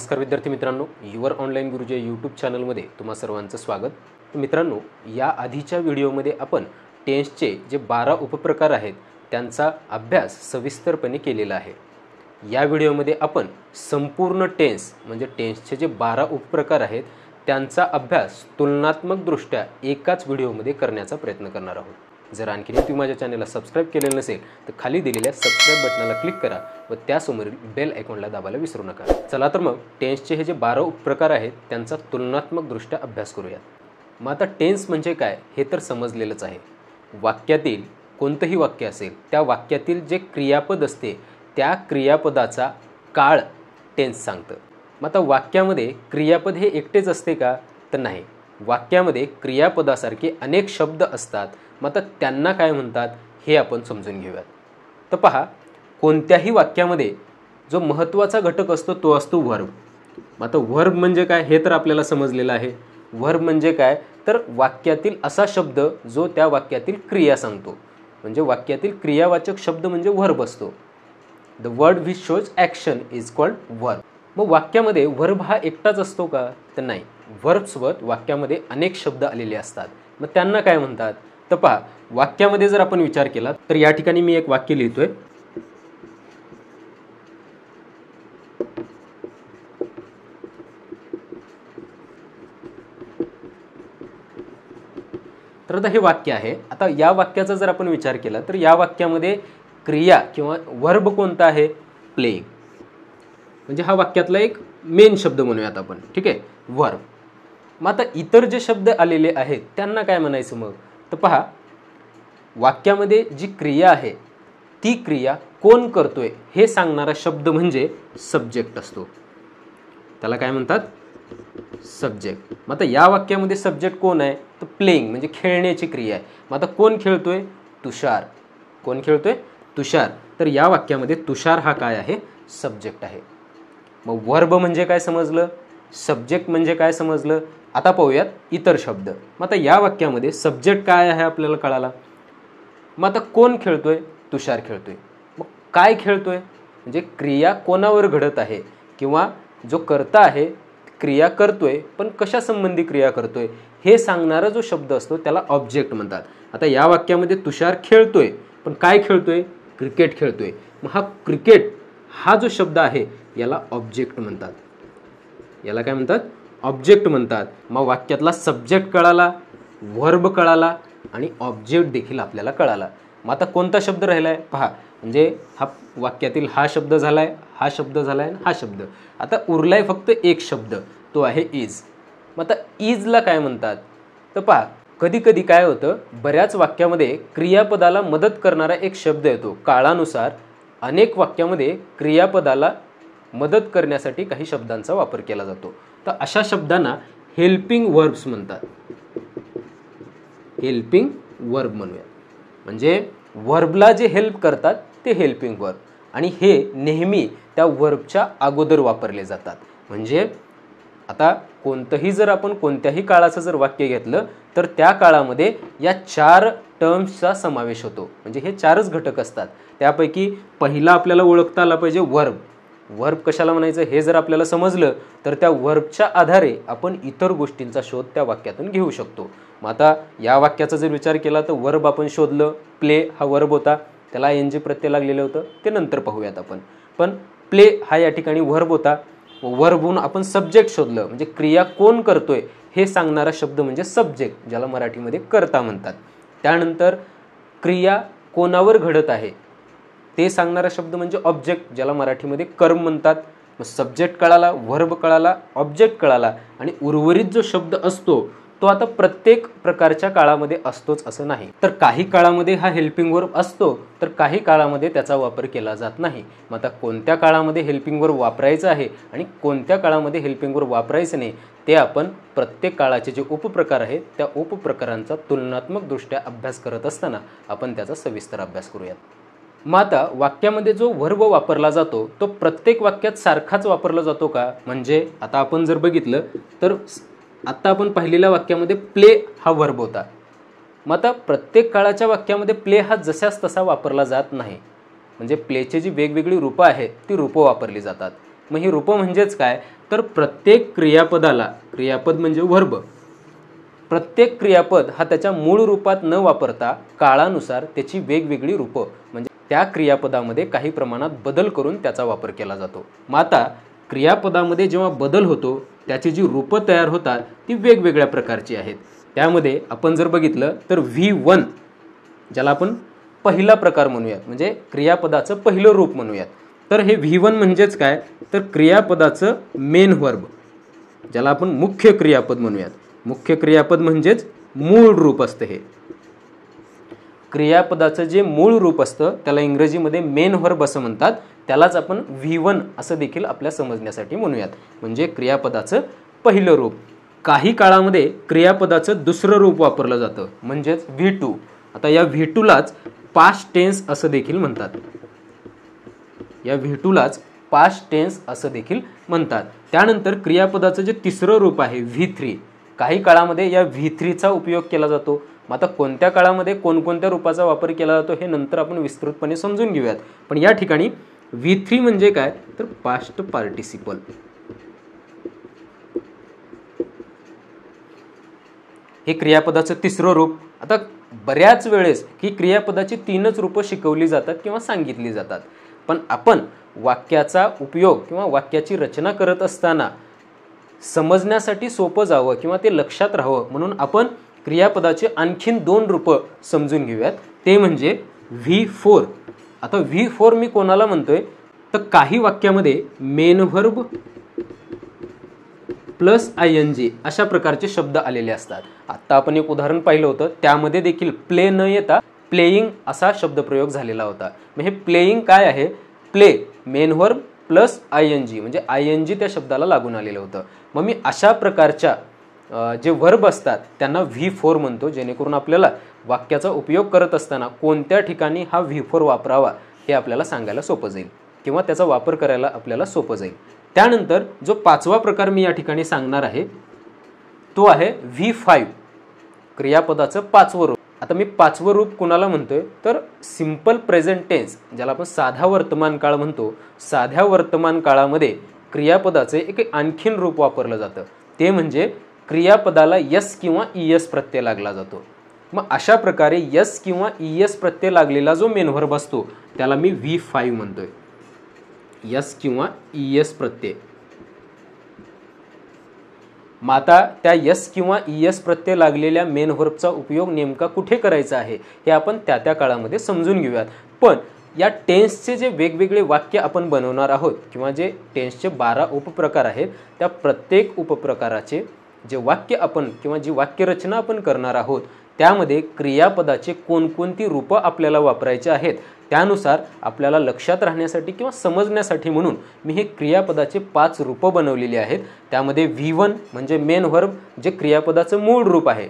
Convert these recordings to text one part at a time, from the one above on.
नमस्कार विद्यार्थी मित्रांनो, युवर ऑनलाईन गुरुजी यूट्यूब चॅनलमध्ये तुम्हा सर्वांचं स्वागत. मित्रांनो, या आधीच्या व्हिडिओमध्ये आपण टेन्सचे जे 12 उपप्रकार आहेत त्यांचा अभ्यास सविस्तरपणे केलेला आहे. या व्हिडिओमध्ये आपण संपूर्ण टेन्स म्हणजे टेन्सचे जे 12 उपप्रकार आहेत त्यांचा अभ्यास तुलनात्मकदृष्ट्या एकाच व्हिडिओमध्ये करण्याचा प्रयत्न करणार आहोत. जर आणखी तुम्ही माझ्या चॅनलला सबस्क्राइब केलेलं नसेल तर खाली दिलेल्या सबस्क्राइब बटनाला क्लिक करा व त्यासमोरील बेल आयकॉनला दाबायला विसरू नका. चला तर मग टेन्सचे हे जे 12 उपप्रकार आहेत त्यांचा तुलनात्मकदृष्ट्या अभ्यास करूयात. मग आता टेन्स म्हणजे काय हे तर समजलेलंच आहे. वाक्यातील कोणतंही वाक्य असेल त्या वाक्यातील जे क्रियापद असते त्या क्रियापदाचा काळ टेन्स सांगतं. मग आता वाक्यामध्ये क्रियापद हे एकटेच असते का तर नाही. वाक्यामध्ये क्रियापदासारखे अनेक शब्द असतात. मग आता त्यांना काय म्हणतात हे आपण समजून घेऊयात. तर पहा, कोणत्याही वाक्यामध्ये जो महत्त्वाचा घटक असतो तो असतो वर्ब. मग आता वर्ब म्हणजे काय हे तर आपल्याला समजलेलं आहे. वर्ब म्हणजे काय तर वाक्यातील असा शब्द जो त्या वाक्यातील क्रिया सांगतो. म्हणजे वाक्यातील क्रियावाचक शब्द म्हणजे वर्ब असतो. The word which shows action is called verb. मग वाक्यामध्ये वर्ब हा एकटाच असतो का तर नाही. वर्बसोबत वाक्यामध्ये अनेक शब्द आलेले असतात. मग त्यांना काय म्हणतात तर पहा, वाक्यामध्ये जर आपण विचार केला तर या ठिकाणी मी एक वाक्य लिहितोय. तर आता हे वाक्य आहे. आता या वाक्याचा जर आपण विचार केला तर या वाक्यामध्ये क्रिया किंवा वर्ब कोणता आहे प्लेइंग. म्हणजे हा वाक्यातला एक मेन शब्द म्हणूयात आपण. ठीक आहे, वर्ब. मग आता इतर जे शब्द आलेले आहेत त्यांना काय म्हणायचं मग तर पहा, वाक्यामध्ये जी क्रिया आहे ती क्रिया कोण करतोय हे सांगणारा शब्द म्हणजे सब्जेक्ट असतो. त्याला काय म्हणतात सब्जेक्ट. मग आता या वाक्यामध्ये सब्जेक्ट कोण आहे तर प्लेइंग म्हणजे खेळण्याची क्रिया आहे. मग आता कोण खेळतोय तुषार. कोण खेळतोय तुषार. तर या वाक्यामध्ये तुषार हा काय आहे सब्जेक्ट आहे. मग वर्ब म्हणजे काय समजलं, सब्जेक्ट म्हणजे काय समजलं. आता पाहूयात इतर शब्द. मग आता या वाक्यामध्ये सब्जेक्ट काय आहे आपल्याला कळाला. मग आता कोण खेळतोय तुषार खेळतोय. मग काय खेळतोय म्हणजे क्रिया कोणावर घडत आहे किंवा जो कर्ता आहे क्रिया करतोय पण कशा संबंधी क्रिया करतोय हे सांगणारा जो शब्द असतो त्याला ऑब्जेक्ट म्हणतात. आता या वाक्यामध्ये तुषार खेळतोय पण काय खेळतोय क्रिकेट खेळतोय. मग हा क्रिकेट हा जो शब्द आहे याला ऑब्जेक्ट म्हणतात. याला काय म्हणतात ऑब्जेक्ट म्हणतात. मग वाक्यातला सब्जेक्ट कळाला, वर्ब कळाला आणि ऑब्जेक्ट देखील आपल्याला कळाला. मग आता कोणता शब्द राहिला आहे पहा, म्हणजे हा वाक्यातील हा शब्द झालाय, हा शब्द झालाय, हा शब्द. आता उरलाय फक्त एक शब्द, तो आहे इज. मग आता इजला काय म्हणतात तर पहा, कधी कधी काय होतं बऱ्याच वाक्यामध्ये क्रियापदाला मदत करणारा एक शब्द येतो. काळानुसार अनेक वाक्यामध्ये क्रियापदाला मदत करण्यासाठी काही शब्दांचा वापर केला जातो. तर अशा शब्दांना हेल्पिंग वर्ब्स म्हणतात. हेल्पिंग वर्ब म्हणूया. म्हणजे वर्बला जे हेल्प करतात ते हेल्पिंग वर्ब आणि हे नेहमी त्या वर्बच्या अगोदर वापरले जातात. म्हणजे आता कोणतंही जर आपण कोणत्याही काळाचं जर वाक्य घेतलं तर त्या काळामध्ये या 4 टर्म्सचा समावेश होतो. म्हणजे हे 4च घटक असतात. त्यापैकी पहिला आपल्याला ओळखता आला पाहिजे वर्ब. वर्ब कशाला म्हणायचं हे जर आपल्याला समजलं तर त्या वर्बच्या आधारे आपण इतर गोष्टींचा शोध त्या वाक्यातून घेऊ शकतो. मग आता या वाक्याचा जर विचार केला तर वर्ब आपण शोधलं. प्ले हा वर्ब होता, त्याला एन जी प्रत्यय लागलेलं होतं, ते नंतर पाहूयात आपण. पण प्ले हा या ठिकाणी वर्ब होता. वर्बहून आपण सब्जेक्ट शोधलं. म्हणजे क्रिया कोण करतोय हे सांगणारा शब्द म्हणजे सब्जेक्ट, ज्याला मराठीमध्ये कर्ता म्हणतात. त्यानंतर क्रिया कोणावर घडत आहे ते सांगणारा शब्द म्हणजे ऑब्जेक्ट, ज्याला मराठीमध्ये कर्म म्हणतात. मग सब्जेक्ट कळाला, वर्ब कळाला, ऑब्जेक्ट कळाला आणि उर्वरित जो शब्द असतो तो आता प्रत्येक प्रकारच्या काळामध्ये असतोच असं नाही. तर काही काळामध्ये हा हेल्पिंग वर्ब असतो तर काही काळामध्ये त्याचा वापर केला जात नाही. मग आता कोणत्या काळामध्ये हेल्पिंग वर्ब वापरायचं आहे आणि कोणत्या काळामध्ये हेल्पिंग वर्ब वापरायचं नाही ते आपण प्रत्येक काळाचे जे उपप्रकार आहेत त्या उपप्रकारांचा तुलनात्मकदृष्ट्या अभ्यास करत असताना आपण त्याचा सविस्तर अभ्यास करूयात. मग आता वाक्यामध्ये जो वर्ब वापरला जातो तो प्रत्येक वाक्यात सारखाच वापरला जातो का. म्हणजे आता आपण जर बघितलं तर आता आपण पाहिलेल्या वाक्यामध्ये प्ले हा वर्ब होता. मग आता प्रत्येक काळाच्या वाक्यामध्ये प्ले हा जशास तसा वापरला जात नाही. म्हणजे प्लेचे जी वेगवेगळी रूपं आहेत ती रूपं वापरली जातात. मग ही रूपं म्हणजेच काय तर प्रत्येक क्रियापदाला, क्रियापद म्हणजे वर्ब, प्रत्येक क्रियापद हा त्याच्या मूळ रूपात न वापरता काळानुसार त्याची वेगवेगळी रूपं म्हणजे त्या क्रियापदामध्ये काही प्रमाणात बदल करून त्याचा वापर केला जातो. मग आता क्रियापदामध्ये जेव्हा बदल होतो त्याची जी रूपं तयार होतात ती वेगवेगळ्या प्रकारची आहेत. त्यामध्ये आपण जर बघितलं तर V1 ज्याला आपण पहिला प्रकार म्हणूयात, म्हणजे क्रियापदाचं पहिलं रूप म्हणूयात. तर हे V1 म्हणजेच काय, तर क्रियापदाचं मेन वर्ब, ज्याला आपण मुख्य क्रियापद म्हणूयात. मुख्य क्रियापद म्हणजेच मूळ रूप असतं. हे क्रियापदाचं जे मूळ रूप असतं त्याला इंग्रजीमध्ये मेन वर्ब असं म्हणतात. त्यालाच आपण V1 असं देखील आपल्या समजण्यासाठी म्हणूयात, म्हणजे क्रियापदाचं पहिलं रूप. काही काळामध्ये क्रियापदाचं दुसरं रूप वापरलं जातं, म्हणजेच V2. आता या V2लाच पास्ट टेन्स असं देखील म्हणतात. या V2लाच पास्ट टेन्स असं देखील म्हणतात. त्यानंतर क्रियापदाचं जे तिसरं रूप आहे V3, काही काळामध्ये या V3चा उपयोग केला जातो. मग आता कोणत्या काळामध्ये कोणकोणत्या रूपाचा वापर केला जातो हे नंतर आपण विस्तृतपणे समजून घेऊयात. पण या ठिकाणी V3 म्हणजे काय, तर पास्ट पार्टिसिपल. हे क्रियापदाचं तिसरं रूप. आता बऱ्याच वेळेस ही क्रियापदाची 3च रूपं शिकवली जातात किंवा सांगितली जातात, पण आपण वाक्याचा उपयोग किंवा वाक्याची रचना करत असताना समजण्यासाठी सोपं जावं किंवा ते लक्षात राहावं म्हणून आपण क्रियापदाचे आणखीन 2 रूपं समजून घेऊयात. ते म्हणजे V4. आता V4 मी कोणाला म्हणतोय, तर काही वाक्यामध्ये मेन व्हर्ब प्लस ING अशा प्रकारचे शब्द आलेले असतात. आता आपण एक उदाहरण पाहिलं होतं, त्यामध्ये देखील प्ले न येता प्लेइंग असा शब्दप्रयोग झालेला होता. मग हे प्लेइंग काय आहे, play main verb plus ING म्हणजे ING त्या शब्दाला लागून आलेलं होतं. मग मी अशा प्रकारच्या जे वर्ब असतात त्यांना V4 म्हणतो, जेणेकरून आपल्याला वाक्याचा उपयोग करत असताना कोणत्या ठिकाणी हा V4 वापरावा हे आपल्याला सांगायला सोपं जाईल किंवा त्याचा वापर करायला आपल्याला सोपं जाईल. त्यानंतर जो 5वा प्रकार मी या ठिकाणी सांगणार आहे तो आहे V5, क्रियापदाचं 5वं रूप. आता मी 5वं रूप कुणाला म्हणतोय, तर सिंपल प्रेझेंट टेन्स, ज्याला आपण साधा वर्तमान काळ म्हणतो. साध्या वर्तमान काळामध्ये क्रियापदाचे एक आणखीन रूप वापरलं जातं, ते म्हणजे क्रियापदाला यस किंवा ES प्रत्यय लागला जातो. मग अशा प्रकारे यस किंवा ES प्रत्यय लागलेला जो मेन व्हर्ब असतो त्याला मी V5 म्हणतोय. यस किंवा ES प्रत्यय. मग आता त्या यस किंवा ES प्रत्यय लागलेल्या मेन व्हर्बचा उपयोग नेमका कुठे करायचा आहे हे आपण त्या काळामध्ये समजून घेऊयात. पण या टेन्सचे जे वेगवेगळे वाक्य आपण बनवणार आहोत किंवा जे टेन्सचे 12 उपप्रकार आहेत, त्या प्रत्येक उपप्रकाराचे जे वाक्य आपण किंवा जी वाक्यरचना आपण करणार आहोत त्यामध्ये क्रियापदाचे कोणकोणती रूपं आपल्याला वापरायची आहेत, त्यानुसार आपल्याला लक्षात राहण्यासाठी किंवा समजण्यासाठी म्हणून मी हे क्रियापदाचे 5 रूपं बनवलेली आहेत. त्यामध्ये V1 म्हणजे मेन व्हर्ब जे क्रियापदाचं मूळ रूप आहे,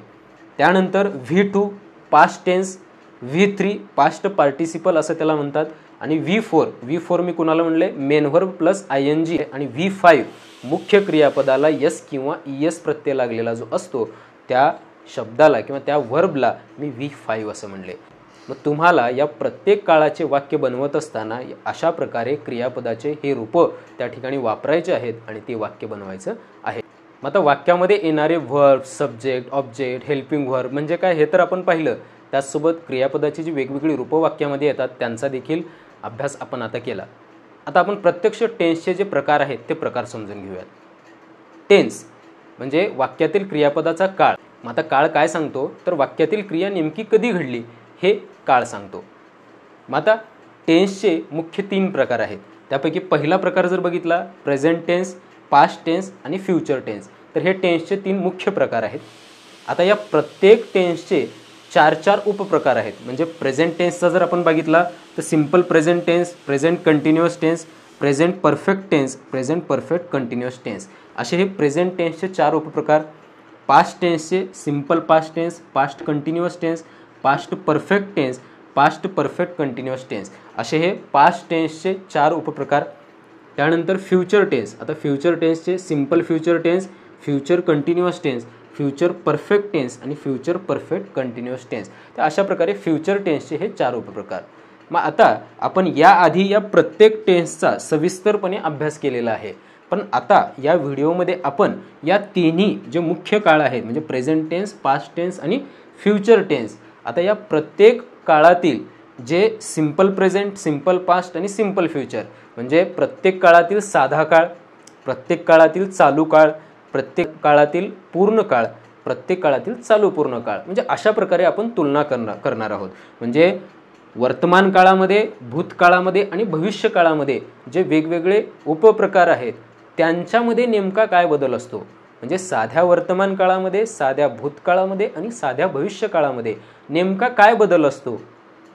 त्यानंतर V2 past tense, V3 past participle असं त्याला म्हणतात, आणि V4 मी कुणाला म्हणले, मेन व्हर्ब प्लस ING, आणि V5 मुख्य क्रियापदाला यस किंवा ES प्रत्यय लागलेला जो असतो त्या शब्दाला किंवा त्या व्हर्बला मी V5 असं म्हणले. मग तुम्हाला या प्रत्येक काळाचे वाक्य बनवत असताना अशा प्रकारे क्रियापदाचे हे रूपं त्या ठिकाणी वापरायचे आहेत आणि ते वाक्य बनवायचं आहे. मग आता वाक्यामध्ये येणारे verb, subject, object, helping verb म्हणजे काय हे तर आपण पाहिलं. त्याचसोबत क्रियापदाची जी वेगवेगळी रूपं वाक्यामध्ये येतात त्यांचा देखील अभ्यास आपण आता केला. आता आपण प्रत्यक्ष टेन्सचे जे प्रकार आहेत ते प्रकार समजून घेऊयात. टेन्स म्हणजे वाक्यातील क्रियापदाचा काळ. मग आता काळ काय सांगतो, तर वाक्यातील क्रिया नेमकी कधी घडली हे काळ सांगतो. मग आता टेन्सचे मुख्य 3 प्रकार आहेत. त्यापैकी पहिला प्रकार जर बघितला, प्रेझेंट टेन्स, पास्ट टेन्स आणि फ्युचर टेन्स, तर हे टेन्सचे 3 मुख्य प्रकार आहेत. आता या प्रत्येक टेन्सचे 4 उपप्रकार आहेत. म्हणजे प्रेझेंट टेन्सचा जर आपण बघितला तर simple present tense, present continuous tense, present perfect tense, present perfect continuous tense असे हे प्रेझेंट टेन्सचे 4 उपप्रकार. पास्ट टेन्सचे simple past tense, past continuous tense, past perfect tense, past perfect continuous tense असे हे पास्ट टेन्सचे 4 उपप्रकार. त्यानंतर फ्युचर टेन्स. आता फ्युचर टेन्सचे simple future tense, future continuous tense, future perfect tense आणि फ्युचर परफेक्ट कंटिन्युअस टेन्स. तर अशा प्रकारे फ्युचर टेन्सचे हे 4 उपप्रकार. मग आता आपण याआधी या प्रत्येक टेन्सचा सविस्तरपणे अभ्यास केलेला आहे. पण आता या व्हिडिओमध्ये आपण या तिन्ही जे मुख्य काळ आहेत म्हणजे प्रेझेंट टेन्स, पास्ट टेन्स आणि फ्युचर टेन्स, आता या प्रत्येक काळातील जे सिंपल प्रेझेंट, सिंपल पास्ट आणि सिंपल फ्युचर म्हणजे प्रत्येक काळातील साधा काळ, प्रत्येक काळातील चालू काळ, प्रत्येक काळातील पूर्ण काळ, प्रत्येक काळातील चालू पूर्ण काळ, म्हणजे अशा प्रकारे आपण तुलना करणार आहोत. म्हणजे वर्तमान काळामध्ये, भूतकाळामध्ये आणि भविष्य काळामध्ये जे वेगवेगळे उपप्रकार आहेत त्यांच्यामध्ये नेमका काय बदल असतो, म्हणजे साध्या वर्तमान काळामध्ये, साध्या भूतकाळामध्ये आणि साध्या भविष्य काळामध्ये नेमका काय बदल असतो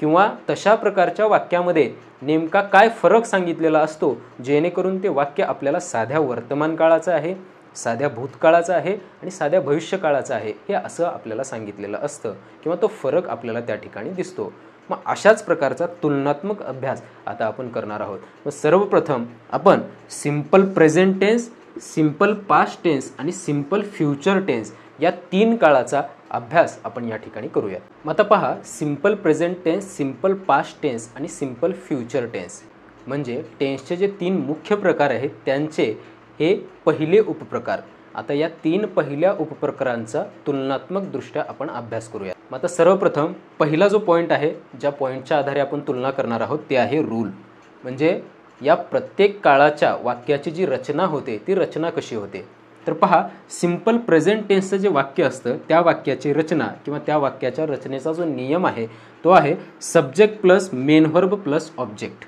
किंवा तशा प्रकारच्या वाक्यामध्ये नेमका काय फरक सांगितलेला असतो जेणेकरून ते वाक्य आपल्याला साध्या वर्तमान काळाचं आहे, साध्या भूतकाळाचं आहे आणि साध्या भविष्य काळाचं आहे हे असं आपल्याला सांगितलेलं असतं किंवा तो फरक आपल्याला त्या ठिकाणी दिसतो. मग अशाच प्रकारचा तुलनात्मक अभ्यास आता आपण करणार आहोत. मग सर्वप्रथम आपण simple present tense, simple past tense आणि सिंपल फ्युचर टेन्स या 3 काळाचा अभ्यास आपण या ठिकाणी करूया. मग आता पहा, simple present tense, simple past tense आणि सिंपल फ्युचर टेन्स म्हणजे टेन्सचे जे 3 मुख्य प्रकार आहेत त्यांचे हे पहिले उपप्रकार. आता या 3 पहिल्या उपप्रकारांचा तुलनात्मक दृष्ट्या आपण अभ्यास करूया. मग आता सर्वप्रथम पहिला जो पॉईंट आहे, ज्या पॉईंटच्या आधारे आपण तुलना करणार आहोत ते आहे रूल. म्हणजे या प्रत्येक काळाच्या वाक्याची जी रचना होते ती रचना कशी होते. तर पहा, सिंपल प्रेझेंट टेन्सचं जे वाक्य असतं त्या वाक्याची रचना किंवा त्या वाक्याच्या रचनेचा जो नियम आहे तो आहे subject plus main verb plus object.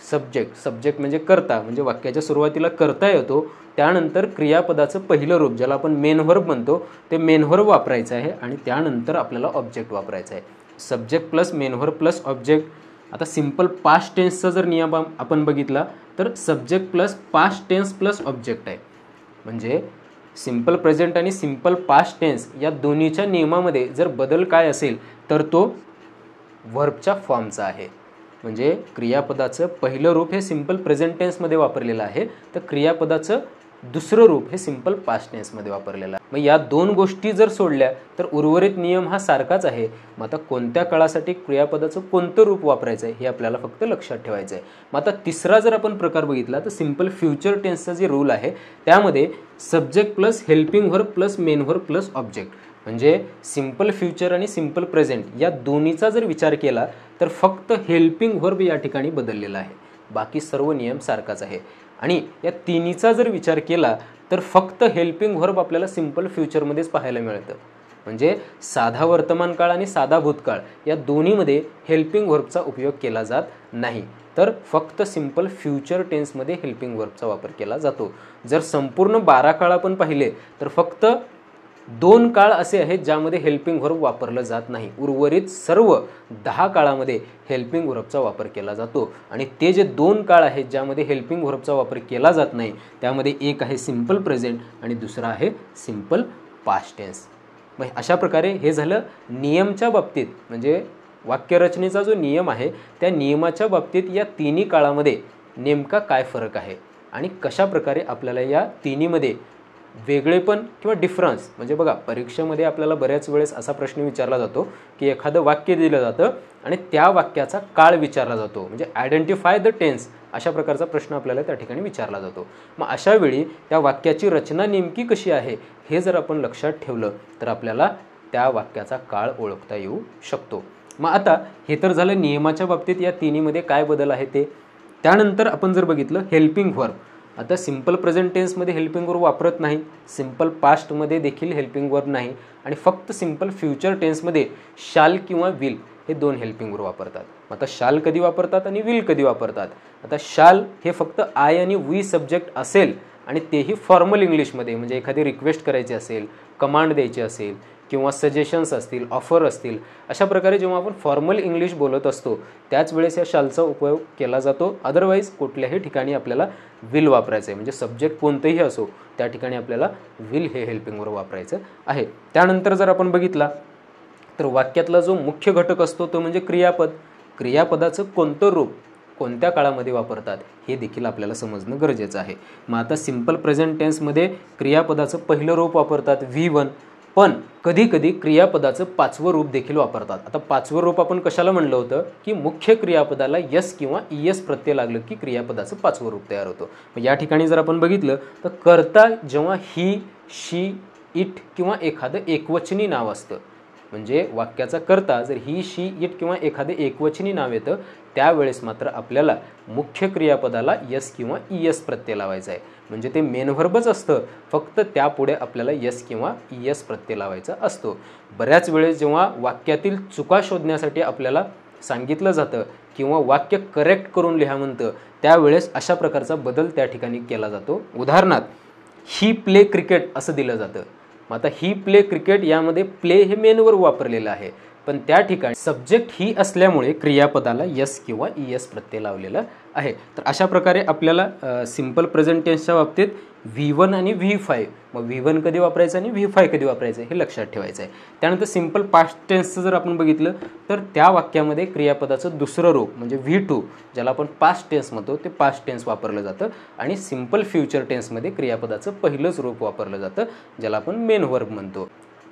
Subject म्हणजे कर्ता, म्हणजे वाक्याच्या सुरुवातीला कर्ता येतो, त्यानंतर क्रियापदाचं पहिलं रूप ज्याला आपण मेन व्हर्ब म्हणतो ते मेन व्हर्ब वापरायचं आहे आणि त्यानंतर आपल्याला ऑब्जेक्ट वापरायचं आहे. Subject plus main verb plus object. आता सिंपल पास्ट टेन्सचा जर नियम आपण बघितला तर subject plus past tense plus object आहे. म्हणजे सिंपल प्रेझेंट आणि सिंपल पास्ट टेन्स या दोन्हीच्या नियमामध्ये जर बदल काय असेल तर तो व्हर्बच्या फॉर्मचा आहे. म्हणजे क्रियापदाचं पहिलं रूप हे सिंपल प्रेझेंट टेन्समध्ये वापरलेलं आहे तर क्रियापदाचं दुसरं रूप हे सिंपल पास्ट टेन्समध्ये वापरलेलं आहे. मग या 2 गोष्टी जर सोडल्या तर उर्वरित नियम हा सारखाच आहे. मग आता कोणत्या काळासाठी क्रियापदाचं कोणतं रूप वापरायचं आहे हे आपल्याला फक्त लक्षात ठेवायचं आहे. मग आता तिसरा जर आपण प्रकार बघितला तर सिंपल फ्युचर टेन्सचा जे रूल आहे त्यामध्ये subject plus helping verb plus main verb plus object. म्हणजे सिंपल फ्युचर आणि सिंपल प्रेझेंट या दोन्हीचा जर विचार केला तर फक्त हेल्पिंग व्हर्ब या ठिकाणी बदललेला आहे, बाकी सर्व नियम सारखाच आहे. आणि या तिन्हीचा जर विचार केला तर फक्त हेल्पिंग व्हर्ब आपल्याला सिंपल फ्युचरमध्येच पाहायला मिळतं. म्हणजे साधा वर्तमान काळ आणि साधा भूतकाळ या दोन्हीमध्ये हेल्पिंग व्हर्बचा उपयोग केला जात नाही, तर फक्त सिंपल फ्युचर टेन्समध्ये हेल्पिंग व्हर्बचा वापर केला जातो. जर संपूर्ण 12 काळ आपण पाहिले तर फक्त 2 काळ असे आहेत ज्यामध्ये हेल्पिंग व्हर्ब वापरलं जात नाही. उर्वरित सर्व 10 काळामध्ये हेल्पिंग व्हर्बचा वापर केला जातो. आणि ते जे 2 काळ आहेत ज्यामध्ये हेल्पिंग व्हर्बचा वापर केला जात नाही त्यामध्ये एक आहे सिंपल प्रेझेंट आणि दुसरा आहे सिंपल पास्ट टेन्स. मग अशा प्रकारे हे झालं नियमच्या बाबतीत, म्हणजे वाक्यरचनेचा जो नियम आहे त्या नियमाच्या बाबतीत या तिन्ही काळामध्ये नेमका काय फरक आहे आणि कशा प्रकारे आपल्याला या तिन्हीमध्ये वेगळेपण किंवा डिफरन्स. म्हणजे बघा, परीक्षेमध्ये आपल्याला बऱ्याच वेळेस असा प्रश्न विचारला जातो की एखादं वाक्य दिलं जातं आणि त्या वाक्याचा काळ विचारला जातो, म्हणजे आयडेंटिफाय द टेन्स अशा प्रकारचा प्रश्न आपल्याला त्या ठिकाणी विचारला जातो. मग अशा वेळी त्या वाक्याची रचना नेमकी कशी आहे हे जर आपण लक्षात ठेवलं तर आपल्याला त्या वाक्याचा काळ ओळखता येऊ शकतो. मग आता हे तर झालं नियमाच्या बाबतीत या तिन्हीमध्ये काय बदल आहे ते. त्यानंतर आपण जर बघितलं हेल्पिंग व्हर्ब. आता सिंपल प्रेझेंट टेन्समध्ये हेल्पिंग व्हर्ब वापरत नाही, सिंपल पास्टमध्ये देखील हेल्पिंग व्हर्ब नाही आणि फक्त सिंपल फ्युचर टेन्समध्ये शाल किंवा विल हे 2 हेल्पिंग व्हर्ब वापरतात. आता शाल कधी वापरतात आणि विल कधी वापरतात. आता शाल हे फक्त आय आणि वी सब्जेक्ट असेल आणि तेही फॉर्मल इंग्लिशमध्ये, म्हणजे एखादी रिक्वेस्ट करायची असेल, कमांड द्यायची असेल किंवा सजेशन्स असतील, ऑफर असतील, अशा प्रकारे जेव्हा आपण फॉर्मल इंग्लिश बोलत असतो त्याच वेळेस या शालचा उपयोग केला जातो. अदरवाईज कुठल्याही ठिकाणी आपल्याला विल वापरायचं आहे, म्हणजे सब्जेक्ट कोणतेही असो त्या ठिकाणी आपल्याला विल हे हेल्पिंग व्हर्ब वापरायचं आहे. त्यानंतर जर आपण बघितला तर वाक्यातला जो मुख्य घटक असतो तो म्हणजे क्रियापद. क्रियापदाचं कोणतं रूप कोणत्या काळामध्ये वापरतात हे देखील आपल्याला समजणं गरजेचं आहे. मग आता सिंपल प्रेझेंट टेन्समध्ये क्रियापदाचं पहिलं रूप वापरतात V1, पण कधी कधी क्रियापदाचं पाचवं रूप देखील वापरतात. आता पाचवं रूप आपण कशाला म्हणलं होतं की मुख्य क्रियापदाला यस किंवा ईएस प्रत्यय लागलं की क्रियापदाचं पाचवं रूप तयार होतं. मग या ठिकाणी जर आपण बघितलं तर कर्ता जेव्हा ही, शी, इट किंवा एखादं एकवचनी नाव असतं, म्हणजे वाक्याचा कर्ता जर ही, शी, इट किंवा एखादं एकवचनी नाव येतं त्यावेळेस मात्र आपल्याला मुख्य क्रियापदाला यस किंवा ईएस प्रत्यय लावायचा आहे. म्हणजे ते मेन व्हर्बच असतं, फक्त त्यापुढे आपल्याला यस किंवा ईएस प्रत्यय लावायचा असतो. बऱ्याच वेळेस जेव्हा वाक्यातील चुका शोधण्यासाठी आपल्याला सांगितलं जातं किंवा वाक्य करेक्ट करून लिहा म्हणतं त्यावेळेस अशा प्रकारचा बदल त्या ठिकाणी केला जातो. उदाहरणार्थ ही प्ले क्रिकेट असं दिलं जातं. मग आता ही प्ले क्रिकेट यामध्ये प्ले हे मेन वर्ब वापरलेलं आहे, पण त्या ठिकाणी सब्जेक्ट ही असल्यामुळे क्रियापदाला यस किंवा ईएस प्रत्यय लावलेला आहे. तर अशा प्रकारे आपल्याला सिंपल प्रेझेंट टेन्सच्या बाबतीत V1 आणि V5, मग V1 कधी वापरायचं आणि V5 कधी वापरायचं हे लक्षात ठेवायचं आहे. त्यानंतर सिंपल पास्ट टेन्सचं जर आपण बघितलं तर त्या वाक्यामध्ये क्रियापदाचं दुसरं रूप म्हणजे V2 ज्याला आपण पास्ट टेन्स म्हणतो ते पास्ट टेन्स वापरलं जातं आणि सिंपल फ्युचर टेन्समध्ये क्रियापदाचं पहिलंच रूप वापरलं जातं ज्याला आपण मेन वर्ब म्हणतो.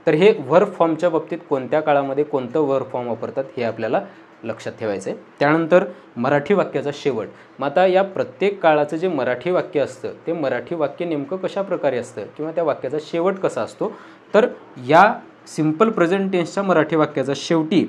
तर हे वर्ब फॉर्मच्या बाबतीत कोणत्या काळामध्ये कोणतं वर्ब फॉर्म वापरतात हे आपल्याला लक्षात ठेवायचं आहे. त्यानंतर मराठी वाक्याचा शेवट. मग आता या प्रत्येक काळाचं जे मराठी वाक्य असतं ते मराठी वाक्य नेमकं कशा प्रकारे असतं किंवा त्या वाक्याचा शेवट कसा असतो, तर या सिंपल प्रेझेंट टेन्सच्या मराठी वाक्याचा शेवटी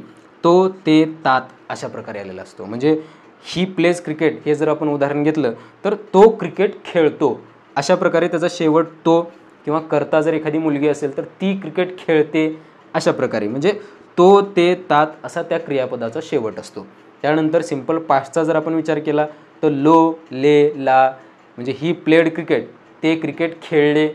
तो, ते, तात अशा प्रकारे आलेला असतो. म्हणजे ही प्लेज क्रिकेट हे जर आपण उदाहरण घेतलं तर तो क्रिकेट खेळतो अशा प्रकारे त्याचा शेवट तो, किंवा करता जर एखादी मुलगी असेल तर ती क्रिकेट खेळते अशा प्रकारे, म्हणजे तो, ते, तात असा त्या क्रियापदाचा शेवट असतो. त्यानंतर सिंपल पास्टचा जर आपण विचार केला तर लो, ले, ला, म्हणजे ही प्लेड क्रिकेट, ते क्रिकेट खेळले,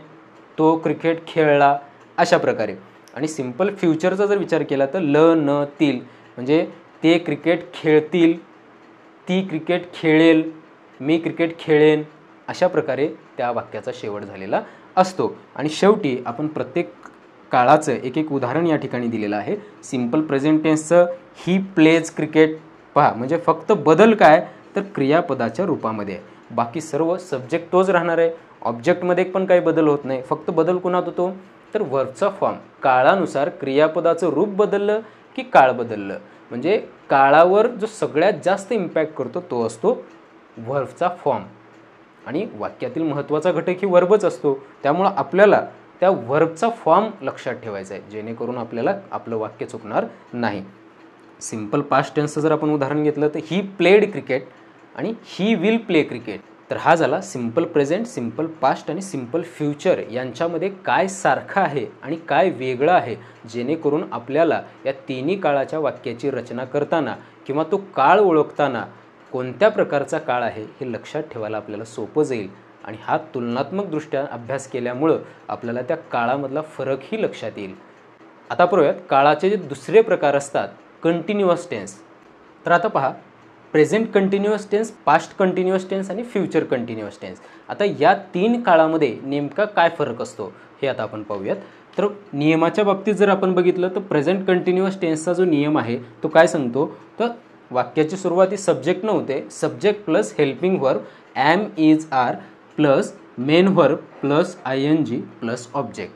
तो क्रिकेट खेळला अशा प्रकारे. आणि सिंपल फ्युचरचा जर विचार केला तर ल, न, तील, म्हणजे ते क्रिकेट खेळतील, ती क्रिकेट खेळेल, मी क्रिकेट खेळेन अशा प्रकारे त्या वाक्याचा शेवट झालेला असतो. आणि शेवटी आपण प्रत्येक काळाचं एक एक उदाहरण या ठिकाणी दिलेलं आहे. सिंपल प्रेझेंट टेन्सचं ही प्लेज क्रिकेट पहा, म्हणजे फक्त बदल काय तर क्रियापदाच्या रूपामध्ये आहे, बाकी सर्व सब्जेक्ट तोच राहणार आहे. ऑब्जेक्टमध्ये पण काही बदल होत नाही, फक्त बदल कोणात होतो तर वर्बचा फॉर्म. काळानुसार क्रियापदाचं रूप बदललं की काळ बदललं, म्हणजे काळावर जो सगळ्यात जास्त इम्पॅक्ट करतो तो असतो वर्बचा फॉर्म. आणि वाक्यातील महत्त्वाचा घटक ही वर्बच असतो, त्यामुळं आपल्याला त्या वर्बचा फॉर्म लक्षात ठेवायचा आहे जेणेकरून आपल्याला आपलं वाक्य चुकणार नाही. सिंपल पास्ट टेन्सचं जर आपण उदाहरण घेतलं तर ही प्लेड क्रिकेट आणि ही विल प्ले क्रिकेट. तर हा झाला सिंपल प्रेझेंट, सिंपल पास्ट आणि सिंपल फ्युचर यांच्यामध्ये काय सारखं आहे आणि काय वेगळं आहे, जेणेकरून आपल्याला या तिन्ही काळाच्या वाक्याची रचना करताना किंवा तो काळ ओळखताना कोणत्या प्रकारचा काळ आहे हे लक्षात ठेवायला आपल्याला सोपं जाईल. आणि हा तुलनात्मकदृष्ट्या अभ्यास केल्यामुळं आपल्याला त्या काळामधला फरकही लक्षात येईल. आता पाहूयात काळाचे जे दुसरे प्रकार असतात कंटिन्युअस टेन्स. तर आता पहा, present continuous tense, past continuous tense आणि फ्युचर कंटिन्युअस टेन्स. आता या तीन काळामध्ये नेमका काय फरक असतो हे आता आपण पाहूयात. तर नियमाच्या बाबतीत जर आपण बघितलं तर प्रेझेंट कंटिन्युअस टेन्सचा जो नियम आहे तो काय सांगतो, तर वाक्याची सुरुवाती सब्जेक्ट नव्हते, subject plus helping verb am, is, are plus main verb plus ING plus object.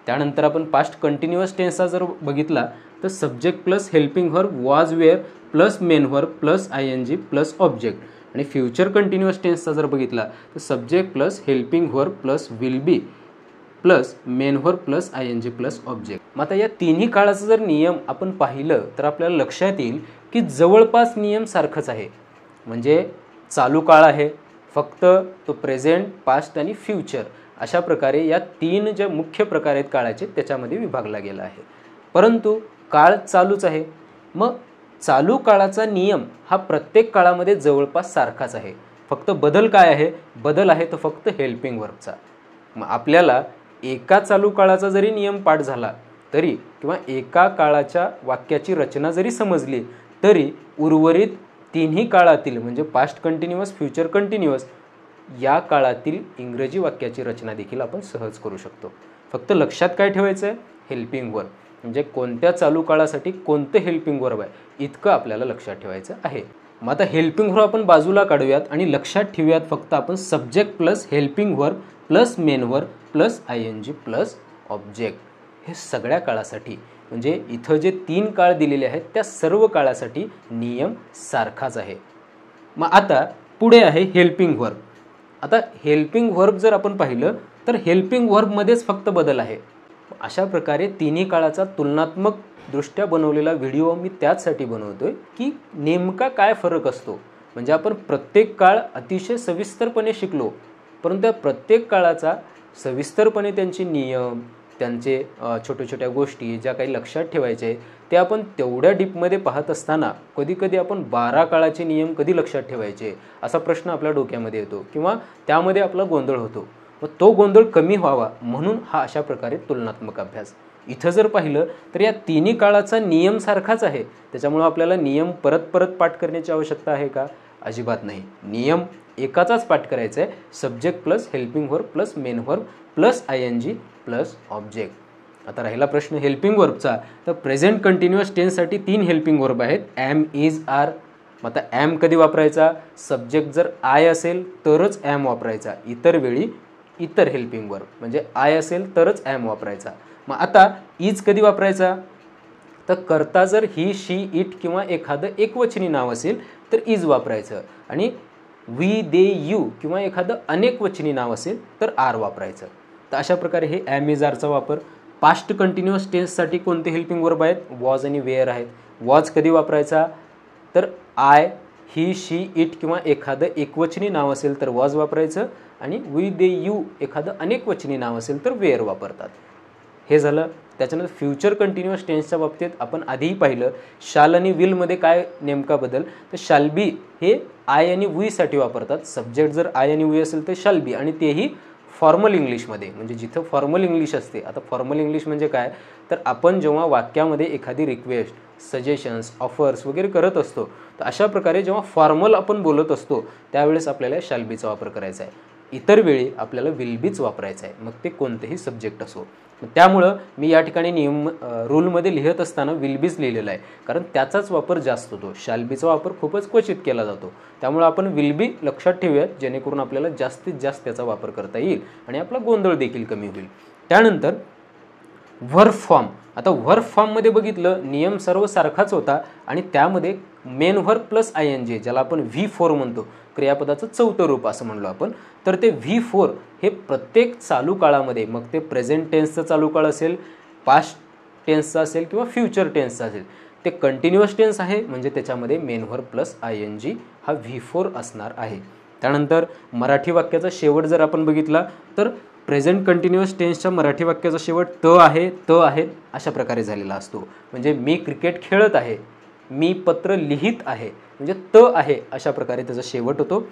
त्यानंतर आपण पास्ट कंटिन्युअस टेन्सचा जर बघितला तर subject plus helping verb was, were plus main verb plus ING plus object. आणि फ्युचर कंटिन्युअस टेन्सचा जर बघितला तर subject plus helping verb plus will be plus main verb plus ING plus object. मग आता या तिन्ही काळाचा जर नियम आपण पाहिलं तर आपल्याला लक्षात येईल की जवळपास नियम सारखंच आहे. म्हणजे चालू काळ आहे, फक्त तो प्रेझेंट, पास्ट आणि फ्युचर अशा प्रकारे या तीन ज्या मुख्य प्रकार आहेत काळाचे त्याच्यामध्ये विभागला गेला आहे, परंतु काळ चालूच आहे. मग चालू काळाचा नियम हा प्रत्येक काळामध्ये जवळपास सारखाच आहे, फक्त बदल काय आहे, बदल आहे तो फक्त हेल्पिंग वर्बचा. मग आपल्याला एका चालू काळाचा जरी नियम पाठ झाला तरी किंवा एका काळाच्या वाक्याची रचना जरी समजली तरी उर्वरित तिन्ही काळातील म्हणजे पास्ट कंटिन्युअस, फ्युचर कंटिन्युअस या काळातील इंग्रजी वाक्याची रचना देखील आपण सहज करू शकतो. फक्त लक्षात काय ठेवायचं आहे, हेल्पिंग वर्ब, म्हणजे कोणत्या चालू काळासाठी कोणतं हेल्पिंग वर्ब आहे इतकं आपल्याला लक्षात ठेवायचं आहे. मग आता हेल्पिंग वर्ब आपण बाजूला काढूयात आणि लक्षात ठेवूयात फक्त आपण subject plus helping verb plus main verb plus ING plus object. हे सगळ्या काळासाठी, म्हणजे इथं जे 3 काळ दिलेले आहेत त्या सर्व काळासाठी नियम सारखाच आहे. मग आता पुढे आहे हेल्पिंग व्हर्ब. आता हेल्पिंग व्हर्ब जर आपण पाहिलं तर हेल्पिंग व्हर्बमध्येच फक्त बदल आहे. अशा प्रकारे तिन्ही काळाचा तुलनात्मक दृष्ट्या बनवलेला व्हिडिओ मी त्याचसाठी बनवतोय की नेमका काय फरक असतो. म्हणजे आपण प्रत्येक काळ अतिशय सविस्तरपणे शिकलो, परंतु त्या प्रत्येक काळाचा सविस्तरपणे त्यांचे नियम, त्यांचे छोट्या गोष्टी ज्या काही लक्षात ठेवायचे ते आपण तेवढ्या डीपमध्ये पाहत असताना कधीकधी आपण 12 काळाचे नियम कधी लक्षात ठेवायचे असा प्रश्न आपल्या डोक्यामध्ये येतो किंवा त्यामध्ये आपला गोंधळ होतो. मग तो गोंधळ कमी व्हावा म्हणून हा अशा प्रकारे तुलनात्मक अभ्यास. इथं जर पाहिलं तर या तिन्ही काळाचा नियम सारखाच आहे, त्याच्यामुळं आपल्याला नियम परत परत पाठ करण्याची आवश्यकता आहे का? अजिबात नाही. नियम एकाचाच पाठ करायचा आहे, subject plus helping verb plus main verb plus ING plus object. आता राहिला प्रश्न हेल्पिंग व्हर्बचा, तर प्रेझेंट कंटिन्युअस टेन्ससाठी 3 हेल्पिंग व्हर्ब आहेत, ॲम, इज, आर. मग आता ॲम कधी वापरायचा? सब्जेक्ट जर आय असेल तरच ॲम वापरायचा, इतर वेळी इतर हेल्पिंग व्हर्ब म्हणजे आय असेल तरच ॲम वापरायचा. मग आता इज कधी वापरायचा? तर करता जर ही, शी, इट किंवा एखादं एकवचनी नाव असेल तर इज वापरायचं, आणि वी, दे, यू किंवा एखादं अनेकवचनी नाव असेल तर आर वापरायचं. तर अशा प्रकारे हे ॲम, इज, आरचा वापर. पास्ट कंटिन्युअस टेन्ससाठी कोणते हेल्पिंग वर्ब आहेत? वॉज आणि वेअर आहेत. वॉज कधी वापरायचा? तर आय, ही, शी, इट किंवा एखादं एकवचनी नाव असेल तर वॉज वापरायचं, आणि वी, दे, यू एखादं अनेकवचनी नाव असेल तर वेअर वापरतात. हे झालं. त्याच्यानंतर फ्युचर कंटिन्युअस टेन्सच्या बाबतीत आपण आधीही पाहिलं, शाल आणि विलमध्ये काय नेमका बदल? तर शाल बी हे आय आणि वीसाठी वापरतात. सब्जेक्ट जर आय आणि वी असेल तर शाल बी, आणि तेही फॉर्मल इंग्लिशमध्ये, म्हणजे जिथं फॉर्मल इंग्लिश असते. आता फॉर्मल इंग्लिश म्हणजे काय? तर आपण जेव्हा वाक्यामध्ये एखादी रिक्वेस्ट, सजेशन्स, ऑफर्स वगैरे करत असतो, तर अशा प्रकारे जेव्हा फॉर्मल आपण बोलत असतो त्यावेळेस आपल्याला शाल बीचा वापर करायचा आहे. इतर वेळी आपल्याला विल बीच वापरायचं आहे, मग ते कोणतेही सब्जेक्ट असो. त्यामुळं मी या ठिकाणी नियम रूलमध्ये लिहित असताना विल बीच लिहिलेला आहे, कारण त्याचाच वापर जास्त होतो. शाल बीचा वापर खूपच क्वचित केला जातो. त्यामुळे आपण विल बी लक्षात ठेवूयात, जेणेकरून आपल्याला जास्तीत जास्त त्याचा वापर करता येईल आणि आपला गोंधळ देखील कमी होईल. त्यानंतर व्हर्ब फॉर्म. आता व्हर्ब फॉर्ममध्ये बघितलं नियम सर्व सारखाच होता, आणि त्यामध्ये मेन व्हर्ब प्लस ING ज्याला आपण V4 म्हणतो, क्रियापदाचं चौथं रूप असं म्हणलो आपण. तर ते V4 हे प्रत्येक चालू काळामध्ये, मग ते प्रेझेंट टेन्सचं चालू काळ असेल, पास्ट टेन्सचा असेल किंवा फ्युचर टेन्सचा असेल, ते कंटिन्युअस टेन्स आहे, म्हणजे त्याच्यामध्ये मेन व्हर्ब प्लस ING हा V4 असणार आहे. त्यानंतर मराठी वाक्याचा शेवट जर आपण बघितला तर प्रेझेंट कंटिन्युअस टेन्सच्या मराठी वाक्याचा शेवट त आहे, त आहे अशा प्रकारे झालेला असतो. म्हणजे मी क्रिकेट खेळत आहे, मी पत्र लिहित आहे, म्हणजे त आहे अशा प्रकारे त्याचा शेवट होतो.